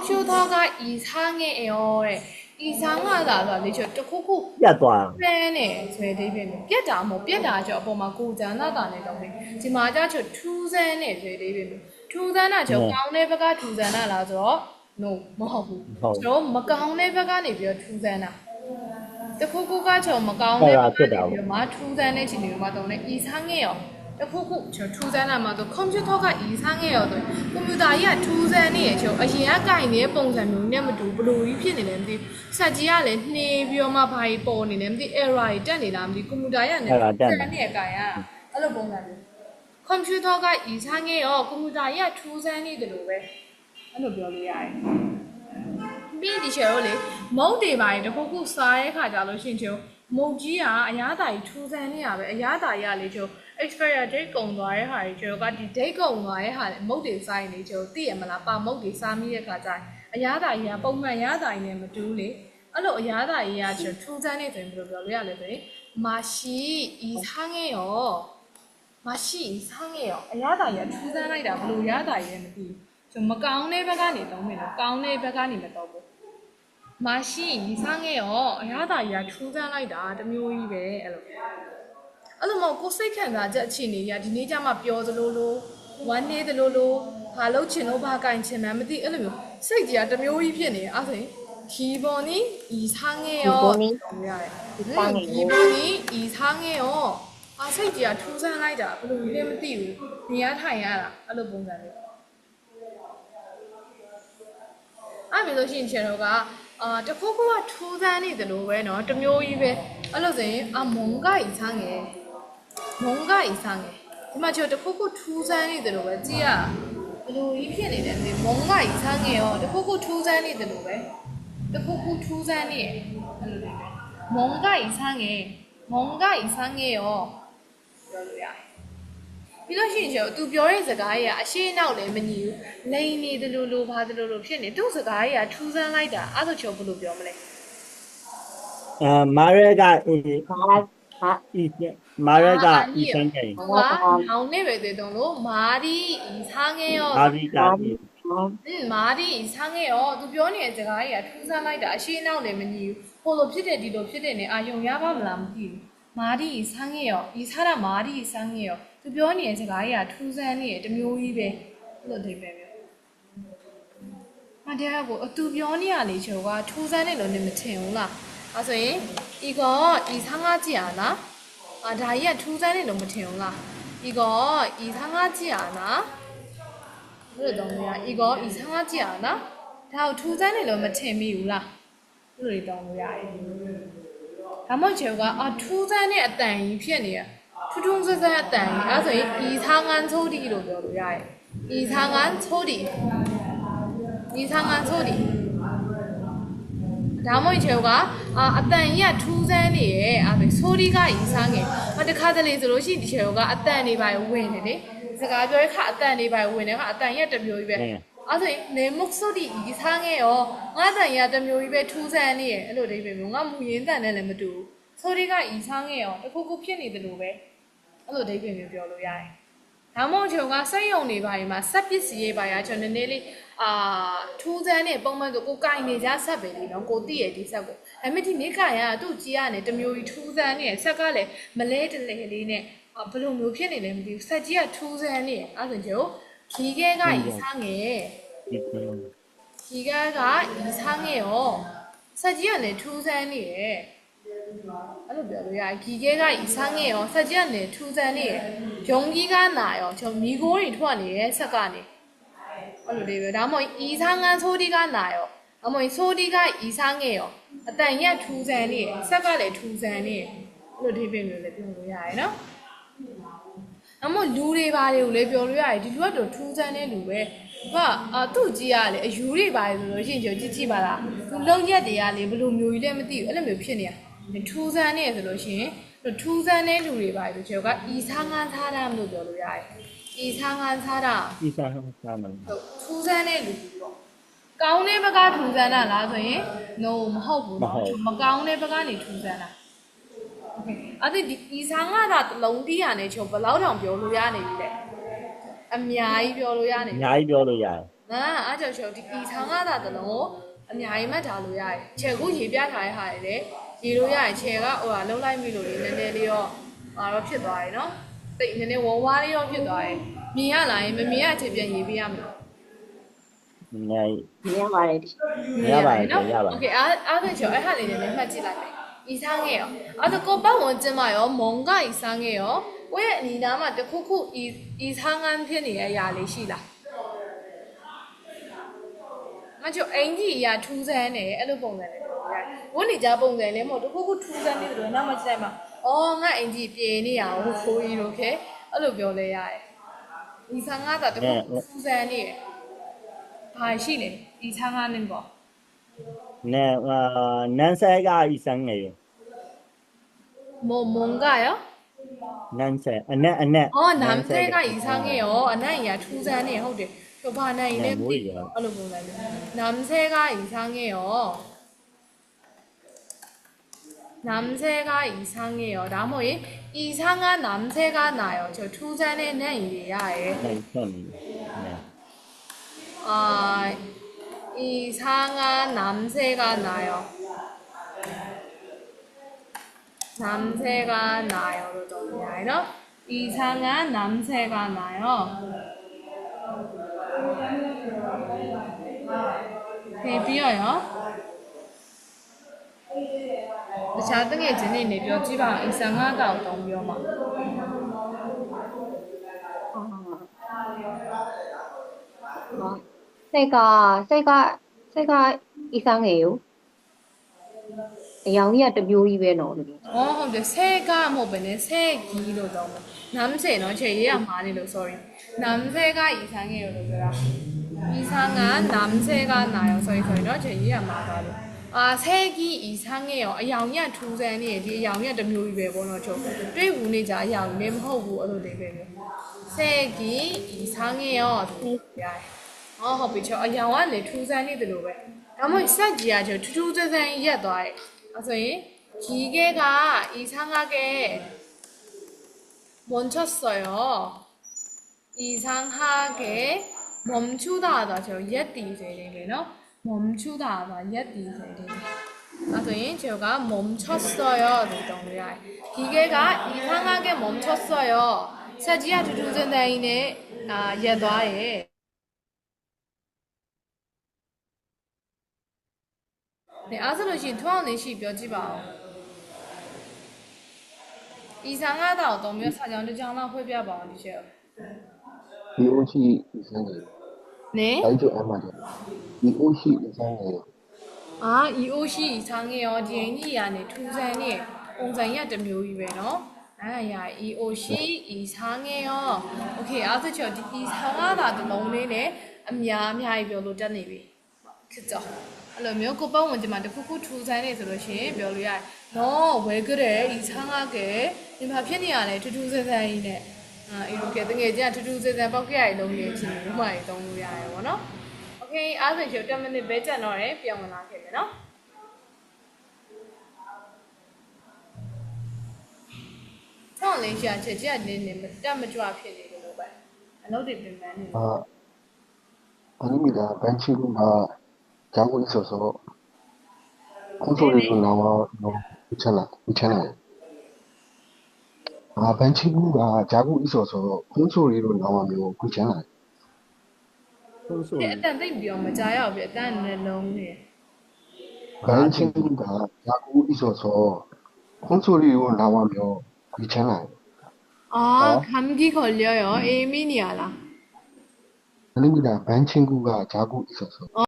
컴퓨터가 이상해요. 이상하다. 저 코코 ပြတ်သွား 팬에 제 데뷔는 삐다 뭐 삐다죠. 뭐막 고장나다네 동네. 지금 맞아 저 투산에 제 데뷔는 투산아 저 가운데 배가 투산아라서 no မဟုတ်ဘူးကျွန်တော်မကောင်းတဲ့ဘက်ကနေပြီးတော့ထူဆန်းတာတခုခုကကျွန်တော်မကောင်းတဲ့ဘက်ကနေပြီးတော့မထူဆန်းတဲ့ချိန်တွေမှာတော့လည်း 이상해요တခုခုကျွန်တော်ထူဆန်းတာမှာတော့ 컴퓨터가 이상해요 ဆိုကွန်ပျူတာကြီးကထူဆန်းနေရကျွန်တော်အရင်ကကင်နေတဲ့ပုံစံမျိုးနဲ့မတူဘလို့ကြီးဖြစ်နေတယ်မသိဆက်ကြီးကလည်းနှေးပြီးတော့မှဘာကြီးပေါ်နေတယ်မသိ error ကြီးတက်နေတာမသိကွန်ပျူတာကြီးကလည်းတက်နေရကင်ရအဲ့လိုပုံစံမျိုး 컴퓨터가 이상해요 ကွန်ပျူတာကြီးကထူဆန်းနေတယ်လို့ပဲအဲ့လိုပြောလို့ရတယ်ပြီးဒီချေရောလေမုတ်တွေပါရင်တခုခုစားရဲခါကြလို့ရှင်ချိုမုတ်ကြီးကအရာတာကြီးထူးဆန်းနေရပဲအရာတာကြီးကလေချို expire date ကုန်သွားတဲ့ဟာကြီးချိုကဒီ date ကုန်သွားတဲ့ဟာလေမုတ်တွေစားရင်လေချိုသိရမလားပါမုတ်တွေစားမိတဲ့ခါကျရင်အရာတာကြီးကပုံမှန်အရာတာကြီးနဲ့မတူးလေအဲ့လိုအရာတာကြီးကချိုထူးဆန်းနေဆိုရင်ဘယ်လိုပြောလို့ရလဲဆိုရင်마시 이상해요 마시 이상해요အရာတာကြီးကထူးဆန်းလိုက်တာဘယ်လိုအရာတာကြီးလဲမသိဘူး좀မကောင်းတဲ့ဘက်ကနေတော့မယ်နော်ကောင်းတဲ့ဘက်ကနေမတော့ဘူးမရှိ이상해요အရသာကြီးကထူးဆန်းလိုက်တာတမျိုးကြီးပဲအဲ့လိုမဟုတ်ကိုစိတ်ခံစားချက်အခြေအနေကြီးဒီနေ့ကျမှပျော်သလိုလိုဝမ်းနေသလိုလိုဘာလုပ်ချင်လို့ဘာကင်ချင်မှမသိအဲ့လိုမျိုးစိတ်ကြီးကတမျိုးကြီးဖြစ်နေအဲ့ဆိုရင်기분이 이상해요 기분이 이상해요 아စိတ်ကြီးကထူးဆန်းလိုက်တာဘယ်လိုလဲမသိဘူးနေရထိုင်ရတာအဲ့လိုပုံစံလေးအဲ့လိုဆိုရှင်ချေတော့ကတခုခုကထူးဆန်းနေတယ်လို့ပဲเนาะတမျိုးကြီးပဲအဲ့လိုဆိုရင်뭔가 이상해 뭔가 이상해ဒီမှာကျတခုခုထူးဆန်းနေတယ်လို့ပဲကြည့်ရဘယ်လိုကြီးဖြစ်နေတယ်ဒီ뭔가 이상해요တခုခုထူးဆန်းနေတယ်လို့ပဲတခုခုထူးဆန်းနေအဲ့လိုလေးပဲ뭔가 이상해 뭔가 이상해요ပြောလို့ရတယ်ပြီးလို့ရှိရင်ကျသူပြောတဲ့စကားကြီးကအရှိနောက်လည်းမညီဘူးလိန်နေတယ်လို့ဘာတယ်လို့ဖြစ်နေသူ့စကားကြီးကထူးဆန်းလိုက်တာအဲ့ဆိုကျော်ဘယ်လိုပြောမလဲမာရက်ကဤဆန်းတယ်နောင်နေပဲတဲ့တုံးလို့မာရီဤဆန်းငယ်ရောမာရီဤဆန်းငယ်ရောသူပြောနေတဲ့စကားကြီးကထူးဆန်းလိုက်တာအရှိနောက်လည်းမညီဘူးဟိုလိုဖြစ်တယ်ဒီလိုဖြစ်တယ်နဲ့အာယုံရပါမလားမသိဘူးမာရီဤဆန်းငယ်ရောဤစားတာမာရီဤဆန်းငယ်ရောသူပြောနေတဲ့စကားကြီးကထူးဆန်းနေတယ်တမျိုးကြီးပဲအဲ့လိုအိပဲမျိုးမတရားကိုအတူပြောနေရလေချိုကထူးဆန်းနေလို့နေမထင်ဘူးလားအဲ့ဆိုရင်이상하지 않아ဒါကြီးကထူးဆန်းနေလို့မထင်ဘူးလား이상하지 않아ဘယ်လိုတောင်းလဲ이상하지 않아ဒါကိုထူးဆန်းနေလို့မထင်မိဘူးလားဘယ်လိုတောင်းလို့ရလဲဒါမှမဟုတ်ချိုကထူးဆန်းတဲ့အတန်ကြီးဖြစ်နေရထူးထူးဆန်းဆန်းအတန်ကြီးအဲ့ဆိုရင်이상한 소리လို့ပြောလို့ရတယ်이상한 소리 이상한 소리ဒါမှမဟုတ်ချိုကအတန်ကြီးကထူးဆန်းနေရဲ့အဲ့ဒါဆိုဒီက이상해တခါတလေဆိုလို့ရှိရင်ဒီချိုကအတန်တွေပါဝင်နေလေစကားပြောတဲ့ခါအတန်တွေပါဝင်နေခါအတန်ကြီးကတစ်မျိုးကြီးပဲအဲ့ဆိုရင်နေမုတ်ဆိုဒီ이상해ရောငါတန်ကြီးကတစ်မျိုးကြီးပဲထူးဆန်းနေရဲ့အဲ့လိုအိပဲမျိုးငါမူရင်းတန်နဲ့လည်းမတူဘူးဆိုဒီက이상해ရောတခုခုဖြစ်နေတယ်လို့ပဲအဲ့လိုအိပဲမျိုးပြောလို့ရတယ်ဒါမှမဟုတ်ချိုကစိတ်ယုံနေပါရင်မှာစက်ပစ္စည်းရေးပါရကျွန်တော်နည်းနည်းလေးထူးဆန်းနေပုံမှန်ဆိုကိုကင်နေကြဆက်ပဲလေနော်ကိုသိရဒီဆက်ကိုဒါပေမဲ့ဒီနေ့ကင်ရသူ့ကြီးကနေတမျိုးကြီးထူးဆန်းနေဆက်ကလည်းမလဲတလဲလေးနဲ့ဘယ်လိုမျိုးဖြစ်နေလဲမသိဘူးဆက်ကြီးကထူးဆန်းနေအဲ့ဒါကြောင့်ခီခဲက이상해ခီခဲက이상해ရောဆက်ကြီးကလည်းထူးဆန်းနေရဲ့အဲ့လိုပြောလို့ရတယ်ခီခဲက이상해ရောဆက်ကြီးကလည်းထူးဆန်းနေရဲ့ဂျုံကြီးကနာရောကျွန်တော်မိကိုတွေထွက်နေတဲ့ဆက်ကနေအဲ့လိုလေးပဲဒါမှမဟုတ်이상한 소리가 나요အမွေ소리가 이상해요အတန်ရက်ထူးဆန်းနေဆက်ကလည်းထူးဆန်းနေအဲ့လိုဒီပင်မျိုးလည်းပြောလို့ရတယ်နော်အမလူတွေပါတွေကိုလည်းပြောလို့ရတယ်ဒီလူကတော့ထူးဆန်းတဲ့လူပဲသူ့ကြီးကလေအယူတွေပါဆိုလို့ရှိရင်ကြည့်ကြည့်ပါလားသူလုံရက်တွေကလေဘယ်လိုမျိုးကြီးလဲမသိဘူးအဲ့လိုမျိုးဖြစ်နေတာထူးဆန်းနေဆိုလို့ရှိရင်ထူးဆန်းတဲ့လူတွေပါဆိုကျွန်တော်က이상한 사람လို့ပြောလို့ရတယ်이상한 사람 이상한 사람ထူးဆန်းတဲ့လူပေါ့ကောင်းတဲ့ဘက်ကထူးဆန်းတာလားဆိုရင် no မဟုတ်ဘူးเนาะမကောင်းတဲ့ဘက်ကနေထူးဆန်းတာ okay အဲ့ဒီ이상하다တလုံးတီးရနေချုံဘယ်လောက်တောင်ပြောလို့ရနေပြီလဲအများကြီးပြောလို့ရနေအများကြီးပြောလို့ရတယ် ငါအားကြောင့်ရှောဒီဤဆောင်ရတာတလုံးအများကြီးမှတ်ထားလို့ရတယ်ခြေကူးရေပြထားတဲ့ဟာတွေလေရေလို့ရတယ်ခြေကဟိုဟာလုံးလိုက်ပြီလို့လေနည်းနည်းလေးတော့တော့ဖြစ်သွားတယ်နော်တိတ်နည်းနည်းဝဝါးလေးတော့ဖြစ်သွားတယ်မြင်ရလာရင်မမြင်ရအချိန်ပြန်ရေးပေးရမယ် နေ မြင်ရပါတယ်ဒီ ရပါတယ်ရပါ โอเคအားဖြင့်ကျော်အဲ့ဟာလေးနည်းနည်းမှတ်ကြည့်လိုက်မယ်ဤဆောင်ခဲ့ရောအဲ့ဒါကိုပတ်ဝန်းကျင်မှာရောမုံကဤဆောင်ခဲ့ရောကိုယ့်ရဲ့အနီးနားမှာတခုခုဤဆောင်ငန်းဖြစ်နေတဲ့အရာလေးရှိလားမချိုအင်ကြီးရာထူးဆန်းနေအဲ့လိုပုံစံလေးဝတ်နေကြပုံစံလေးမဟုတ်တခုခုထူးဆန်းနေတယ်နောက်မှကြည့်လိုက်မှာအော်ငါအင်ကြီးပြေနေရအောင်ခိုးကြီးလို့ခဲအဲ့လိုပြောလဲရတယ်ဤဆောင်ငါသာတခုထူးဆန်းနေဘာရှိလဲဤဆောင်ငါနေပေါ့ နေနန်းဆဲကအီစမ်းငယ် 뭔가요? နန်းဆဲအနက်남새가 이상해요. 아나이야 투자네.ဟုတ်တယ် 저 바나이네. 얼른 보세요. 남새가 이상해요. 남새가 이상해요. 나머지 이상한 남새가 나요. 저 투자네 내일이야. 아, 이상한 남새가 나요. 남새가 나요. 그러더니 아니라 이상한 남새가 나요. 비어요. 자등에 지내네 뼈지방 이상하가 어떤 뼈마. 새가 이상해요. 양이야 또 묘입에 넣는 근데 새가 뭐 베네 새기로 너무 남새는 제 얘야 많이로 sorry. 남새가 이상해요 그러더라. 이상한 남새가 나요. sorry 제 얘야 많아요. 아 색이 이상해요. 양이야 두산이 이 양이야 또 묘입에 보는 저. တွေ့ဘူးနေကြ양이မဟုတ်ဘူးအဲ့လိုလေးပဲ 색이 이상해요.ဟုတ်ပြီချောအယောင်ကလေထူးဆန်းနေတယ်လို့ပဲဒါမှမဟုတ်စက်ကြီးကချောထူးထူးဆန်းဆန်းရက်သွားတယ်အဲဆိုရင်기계가 이상하게 멈췄어요. 이상하게 멈추다 하다 저 예띠 세리네요. 멈추다 하다 예띠 세리. 아, 소인 제가 멈췄어요. 동동이야. 기계가 이상하게 멈췄어요. 사지야 두두전다이네 예도아에. 네, 아스로시 투아네시 뼈지바. 이상하다 어떤 몇 사장도 장난 회비아봐 주세요. 이 옷이 이상해요. 네? 알죠, 알맞아. 이 옷이 이상해요. 아, 이 옷이 이상해요. 디엔이 안에 투산이 공산이야 좀 묘이베노. 아야, 이 옷이 이상해요. 오케이, 아서 저 이상하다도 너무네. 미야미야이 별로 짠네비. 그죠? အဲ့လိုမျိုးကိုပေါ့ဝင်ဒီမှာတခုခုထူဆန်းနေဆိုလို့ရှိရင်ပြောလို့ရတယ်။နော်ဝဲကြတဲ့ဤဆန်းကားကဒီမှာဖြစ်နေရလဲထူးထူးဆန်းဆန်းကြီးနဲ့အဲ့လိုကတကယ်ကျထူးထူးဆန်းဆန်းပေါက်ကြရလုံးနေချင်းဥမာကြီးသုံးလို့ရတယ်ပေါ့နော်။ Okay အားဆိုရင်10 minute ပဲကြံတော့တယ်ပြောင်းလာခဲ့မယ်နော်။ဆောင်းလေးရှာချက်ကြနေနေတက်မကြွဖြစ်နေလို့ပဲ။အလုပ်တွေပြင်ပန်းနေ။ 아닙니다. 벤치가 자고 있어서 콘솔에서 나와 너무 괜찮아요. 아, 벤치가 자고 있어서 콘솔로 나오면 괜찮아요. အတန်သိပ်ပြောမကြရဘူးအတန်နဲ့လုံးနေ 벤치가 자고 있어서 콘솔로 나오면 괜찮아요. 아, 감기 걸려요. 에이미니아라. 아닙니다. 벤치가 자고 있어서.